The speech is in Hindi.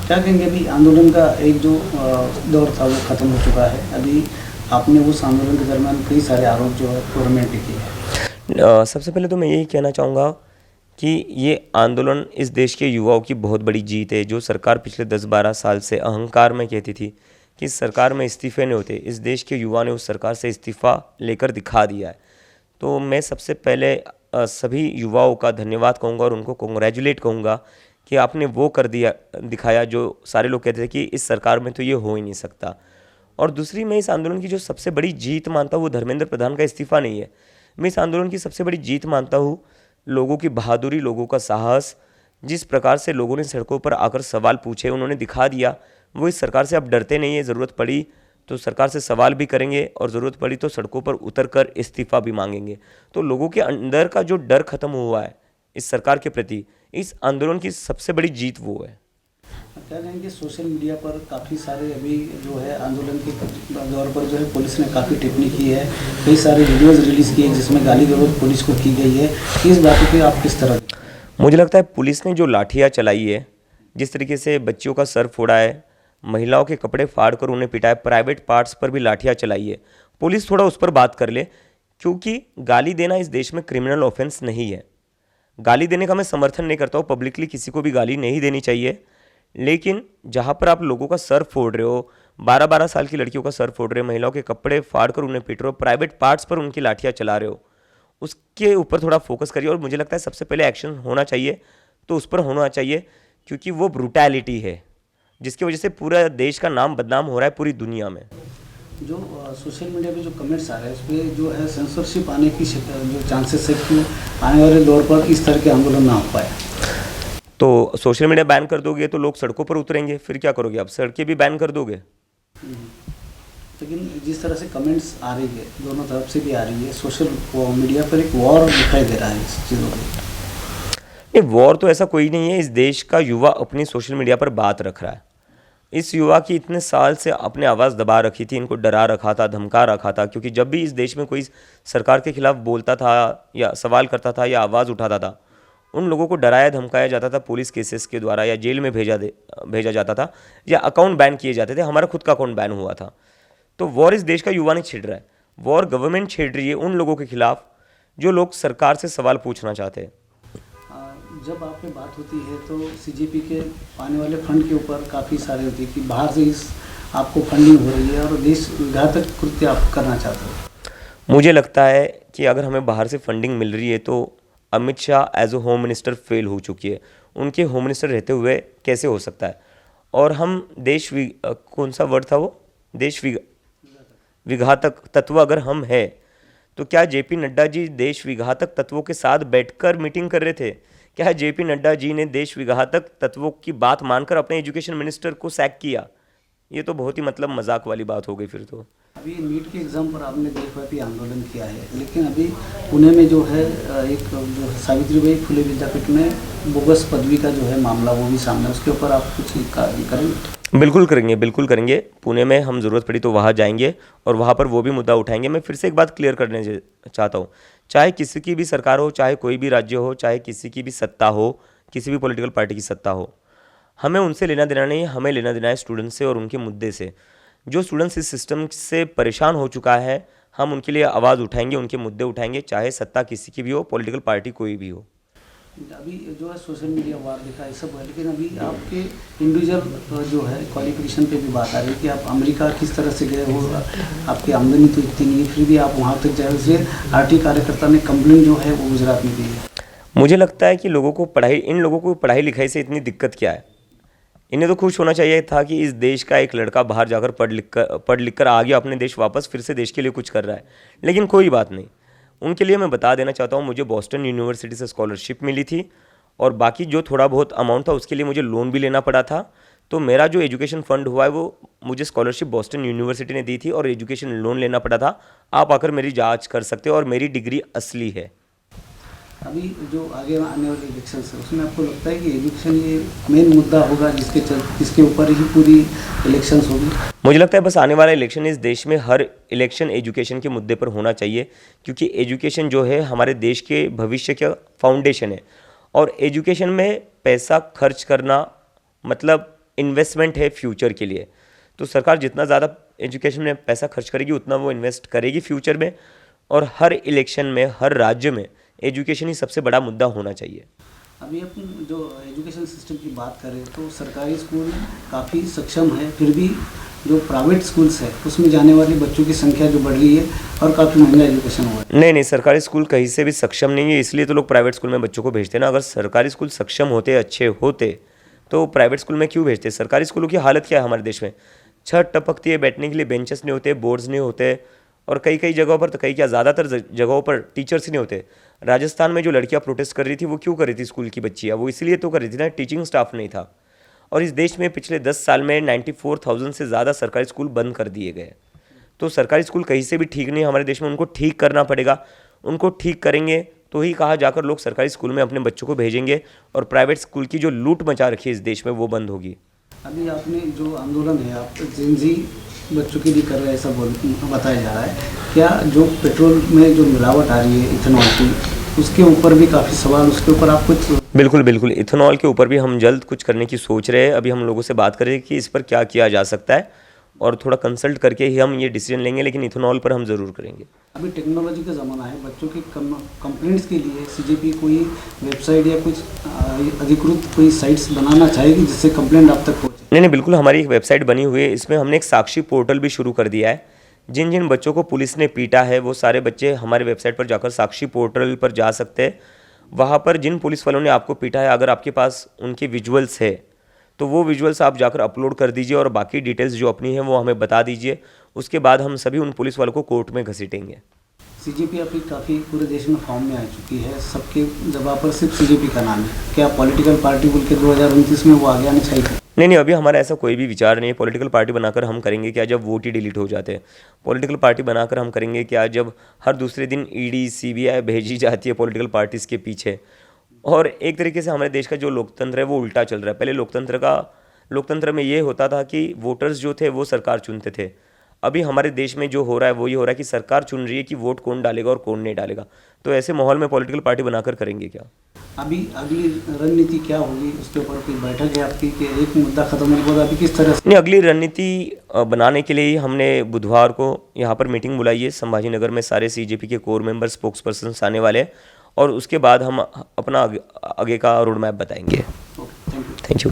क्या कहेंगे, अभी आंदोलन का एक जो दौर था वो ख़त्म हो चुका है, अभी आपने उस आंदोलन के दरमियान कई सारे आरोप जो है गवर्नमेंट पे किए हैं। सबसे पहले तो मैं यही कहना चाहूँगा कि ये आंदोलन इस देश के युवाओं की बहुत बड़ी जीत है। जो सरकार पिछले 10-12 साल से अहंकार में कहती थी कि इस सरकार में इस्तीफे नहीं होते, इस देश के युवा ने उस सरकार से इस्तीफ़ा लेकर दिखा दिया है। तो मैं सबसे पहले सभी युवाओं का धन्यवाद कहूँगा और उनको कांग्रेचुलेट कहूँगा कि आपने वो कर दिया, दिखाया जो सारे लोग कहते थे कि इस सरकार में तो ये हो ही नहीं सकता। और दूसरी, मैं इस आंदोलन की जो सबसे बड़ी जीत मानता हूँ वो धर्मेंद्र प्रधान का इस्तीफ़ा नहीं है। मैं इस आंदोलन की सबसे बड़ी जीत मानता हूँ लोगों की बहादुरी, लोगों का साहस। जिस प्रकार से लोगों ने सड़कों पर आकर सवाल पूछे, उन्होंने दिखा दिया वो इस सरकार से अब डरते नहीं है। ज़रूरत पड़ी तो सरकार से सवाल भी करेंगे और ज़रूरत पड़ी तो सड़कों पर उतर कर इस्तीफ़ा भी मांगेंगे। तो लोगों के अंदर का जो डर खत्म हुआ है इस सरकार के प्रति, इस आंदोलन की सबसे बड़ी जीत वो है। क्या कहेंगे, सोशल मीडिया पर काफ़ी सारे अभी जो है आंदोलन के दौर पर जो है पुलिस ने काफ़ी टिप्पणी की है, कई सारे वीडियोज़ रिलीज़ किए जिसमें गाली गलौज पुलिस को की गई है। इस बात पे आप किस तरह? मुझे लगता है पुलिस ने जो लाठियाँ चलाई है, जिस तरीके से बच्चियों का सर फोड़ा है, महिलाओं के कपड़े फाड़ कर उन्हें पिटाया, प्राइवेट पार्ट्स पर भी लाठियाँ चलाई है, पुलिस थोड़ा उस पर बात कर ले। क्योंकि गाली देना इस देश में क्रिमिनल ऑफेंस नहीं है। गाली देने का मैं समर्थन नहीं करता हूँ, पब्लिकली किसी को भी गाली नहीं देनी चाहिए। लेकिन जहाँ पर आप लोगों का सर फोड़ रहे हो, 12-12 साल की लड़कियों का सर फोड़ रहे हो, महिलाओं के कपड़े फाड़ कर उन्हें पीट रहे हो, प्राइवेट पार्ट्स पर उनकी लाठियाँ चला रहे हो, उसके ऊपर थोड़ा फोकस करिए। और मुझे लगता है सबसे पहले एक्शन होना चाहिए तो उस पर होना चाहिए, क्योंकि वो ब्रूटैलिटी है जिसकी वजह से पूरा देश का नाम बदनाम हो रहा है पूरी दुनिया में। जो सोशल मीडिया पे जो कमेंट्स आ रहे हैं उस पर जो है सेंसरशिप आने की जो चांसेस है कि आने वाले दौर पर इस तरह के आंदोलन ना हो पाए। तो सोशल मीडिया बैन कर दोगे तो लोग सड़कों पर उतरेंगे, फिर क्या करोगे आप? सड़कें भी बैन कर दोगे। लेकिन जिस तरह से कमेंट्स आ रही है, दोनों तरफ से भी आ रही है, सोशल मीडिया पर एक वॉर दिखाई दे रहा है इस चीज़ों को। नहीं, वॉर तो ऐसा कोई नहीं है। इस देश का युवा अपनी सोशल मीडिया पर बात रख रहा है। इस युवा की इतने साल से अपने आवाज़ दबा रखी थी, इनको डरा रखा था, धमका रखा था। क्योंकि जब भी इस देश में कोई सरकार के खिलाफ बोलता था या सवाल करता था या आवाज़ उठाता था, उन लोगों को डराया धमकाया जाता था पुलिस केसेस के द्वारा, या जेल में भेजा जाता था, या अकाउंट बैन किए जाते थे। हमारा खुद का अकाउंट बैन हुआ था। तो वॉर इस देश का युवा नहीं छेड़ रहा है, वॉर गवर्नमेंट छेड़ रही है उन लोगों के खिलाफ जो लोग सरकार से सवाल पूछना चाहते हैं। जब आप पे बात होती है तो सीजेपी के आने वाले फंड के ऊपर काफ़ी सारे होती है कि बाहर से इस आपको फंडिंग हो रही है और देश घातक कृत्य आप करना चाहते हो। मुझे लगता है कि अगर हमें बाहर से फंडिंग मिल रही है तो Amit Shah as a home minister fail हो चुकी है। उनके होम मिनिस्टर रहते हुए कैसे हो सकता है? और हम कौन सा वर्ड था वो, विघातक तत्व अगर हम है तो क्या जेपी नड्डा जी देश विघातक तत्वों के साथ बैठकर मीटिंग कर रहे थे? क्या जेपी नड्डा जी ने देश विघातक तत्वों की बात मानकर अपने एजुकेशन मिनिस्टर को सैक किया? ये तो बहुत ही मतलब मजाक वाली बात हो गई फिर तो। अभी नीट के एग्ज़ाम पर आपने देशव्यापी आंदोलन किया है, लेकिन अभी पुणे में जो है एक जो सावित्रीबाई फुले विद्यापीठ में बोगस पदवी का जो है मामला वो भी सामने, उसके ऊपर आप कुछ करेंगे? बिल्कुल करेंगे, बिल्कुल करेंगे। पुणे में हम ज़रूरत पड़ी तो वहाँ जाएंगे और वहाँ पर वो भी मुद्दा उठाएंगे। मैं फिर से एक बात क्लियर करने चाहता हूँ, चाहे किसी की भी सरकार हो, चाहे कोई भी राज्य हो, चाहे किसी की भी सत्ता हो, किसी भी पॉलिटिकल पार्टी की सत्ता हो, हमें उनसे लेना देना नहीं है। हमें लेना देना है स्टूडेंट्स से और उनके मुद्दे से। जो स्टूडेंट्स इस सिस्टम से परेशान हो चुका है, हम उनके लिए आवाज़ उठाएंगे, उनके मुद्दे उठाएंगे, चाहे सत्ता किसी की भी हो, पॉलिटिकल पार्टी कोई भी हो। अभी जो है सोशल मीडिया वार दिखा है सब है, लेकिन अभी आपके इंडिविजुअल जो है क्वालिफिकेशन पे भी बात आ रही है कि आप अमेरिका किस तरह से गए हो, आपकी आमदनी तो इतनी नहीं है, फिर भी आप वहाँ तक जाए। उससे आरटी कार्यकर्ता ने कंप्लेंट जो है वो गुजरात में दी है। मुझे लगता है कि इन लोगों को पढ़ाई लिखाई से इतनी दिक्कत क्या है? इन्हें तो खुश होना चाहिए था कि इस देश का एक लड़का बाहर जाकर पढ़ लिख कर आ गया अपने देश वापस, फिर से देश के लिए कुछ कर रहा है। लेकिन कोई बात नहीं, उनके लिए मैं बता देना चाहता हूँ, मुझे बॉस्टन यूनिवर्सिटी से स्कॉलरशिप मिली थी और बाकी जो थोड़ा बहुत अमाउंट था उसके लिए मुझे लोन भी लेना पड़ा था। तो मेरा जो एजुकेशन फ़ंड हुआ है वो मुझे स्कॉलरशिप बॉस्टन यूनिवर्सिटी ने दी थी और एजुकेशन लोन लेना पड़ा था। आप आकर मेरी जांच कर सकते हो और मेरी डिग्री असली है। अभी जो आगे आने वाले इलेक्शन है उसमें आपको लगता है कि एजुकेशन ये मेन मुद्दा होगा जिसके ऊपर ही पूरी इलेक्शंस होगी? मुझे लगता है बस आने वाला इलेक्शन इस देश में हर इलेक्शन एजुकेशन के मुद्दे पर होना चाहिए, क्योंकि एजुकेशन जो है हमारे देश के भविष्य का फाउंडेशन है। और एजुकेशन में पैसा खर्च करना मतलब इन्वेस्टमेंट है फ्यूचर के लिए। तो सरकार जितना ज़्यादा एजुकेशन में पैसा खर्च करेगी उतना वो इन्वेस्ट करेगी फ्यूचर में, और हर इलेक्शन में हर राज्य में एजुकेशन ही सबसे बड़ा मुद्दा होना चाहिए। अभी अपन जो एजुकेशन सिस्टम की बात करें तो सरकारी स्कूल काफ़ी सक्षम है, फिर भी जो प्राइवेट स्कूल्स है उसमें जाने वाले बच्चों की संख्या जो बढ़ रही है और काफ़ी महंगा एजुकेशन हुआ है। नहीं, सरकारी स्कूल कहीं से भी सक्षम नहीं है, इसलिए तो लोग प्राइवेट स्कूल में बच्चों को भेजते हैं ना। अगर सरकारी स्कूल सक्षम होते, अच्छे होते, तो प्राइवेट स्कूल में क्यों भेजते। सरकारी स्कूलों की हालत क्या है हमारे देश में, छत टपकती है, बैठने के लिए बेंचेस नहीं होते, बोर्ड्स नहीं होते, और कई जगहों पर तो कई क्या ज़्यादातर जगहों पर टीचर्स ही नहीं होते। राजस्थान में जो लड़कियां प्रोटेस्ट कर रही थी वो क्यों कर रही थी, स्कूल की बच्चियां, वो इसलिए तो कर रही थी ना, टीचिंग स्टाफ नहीं था। और इस देश में पिछले 10 साल में 94,000 से ज़्यादा सरकारी स्कूल बंद कर दिए गए। तो सरकारी स्कूल कहीं से भी ठीक नहीं है हमारे देश में, उनको ठीक करना पड़ेगा। उनको ठीक करेंगे तो ही कहा जाकर लोग सरकारी स्कूल में अपने बच्चों को भेजेंगे, और प्राइवेट स्कूल की जो लूट मचा रखी है इस देश में वो बंद होगी। अभी आपने जो आंदोलन है आप जेनजी बच्चों के लिए कर रहे हैं, ऐसा बताया जा रहा है, क्या जो पेट्रोल में जो मिलावट आ रही है इथेनॉल की, उसके ऊपर भी काफ़ी सवाल, उसके ऊपर आप कुछ? बिल्कुल, इथेनॉल के ऊपर भी हम जल्द कुछ करने की सोच रहे हैं। अभी हम लोगों से बात कर रहे हैं कि इस पर क्या किया जा सकता है, और थोड़ा कंसल्ट करके ही हम ये डिसीजन लेंगे, लेकिन इथेनॉल पर हम ज़रूर करेंगे। अभी टेक्नोलॉजी का ज़माना है, बच्चों की कंप्लेंट्स के लिए सीजेपी कोई वेबसाइट या कुछ अधिकृत कोई साइट्स बनाना चाहेगी जिससे कंप्लेंट आप तक पहुँचे? नहीं, बिल्कुल हमारी एक वेबसाइट बनी हुई है, इसमें हमने एक साक्षी पोर्टल भी शुरू कर दिया है। जिन जिन बच्चों को पुलिस ने पीटा है वो सारे बच्चे हमारे वेबसाइट पर जाकर साक्षी पोर्टल पर जा सकते हैं। वहाँ पर जिन पुलिस वालों ने आपको पीटा है, अगर आपके पास उनके विजुअल्स है तो वो विजुअल्स आप जाकर अपलोड कर दीजिए, और बाकी डिटेल्स जो अपनी है वो हमें बता दीजिए। उसके बाद हम सभी उन पुलिस वालों को कोर्ट में घसीटेंगे। सीजेपी अभी काफ़ी पूरे देश में फॉर्म में आ चुकी है, सबके जगह पर सिर्फ सीजेपी का नाम है, क्या पॉलिटिकल पार्टी बोल के 2029 में वो आगे आनी चाहिए? नहीं, अभी हमारा ऐसा कोई भी विचार नहीं है। पॉलिटिकल पार्टी बनाकर हम करेंगे क्या जब वोट ही डिलीट हो जाते हैं। पॉलिटिकल पार्टी बनाकर हम करेंगे क्या जब हर दूसरे दिन ईडी सीबीआई भेजी जाती है पॉलिटिकल पार्टीज़ के पीछे। और एक तरीके से हमारे देश का जो लोकतंत्र है वो उल्टा चल रहा है। पहले लोकतंत्र में ये होता था कि वोटर्स जो थे वो सरकार चुनते थे। अभी हमारे देश में जो हो रहा है वो ये हो रहा है कि सरकार चुन रही है कि वोट कौन डालेगा और कौन नहीं डालेगा। तो ऐसे माहौल में पॉलिटिकल पार्टी बनाकर करेंगे क्या? अभी अगली रणनीति क्या होगी, उसके ऊपर कोई बैठक है आपकी कि एक मुद्दा खत्म होने के बाद अभी किस तरह से? नहीं, अगली रणनीति बनाने के लिए ही हमने बुधवार को यहाँ पर मीटिंग बुलाई है। संभाजी नगर में सारे सीजेपी के कोर मेंबर, स्पोक्स पर्सन्स आने वाले हैं, और उसके बाद हम अपना आगे का रोड मैप बताएंगे।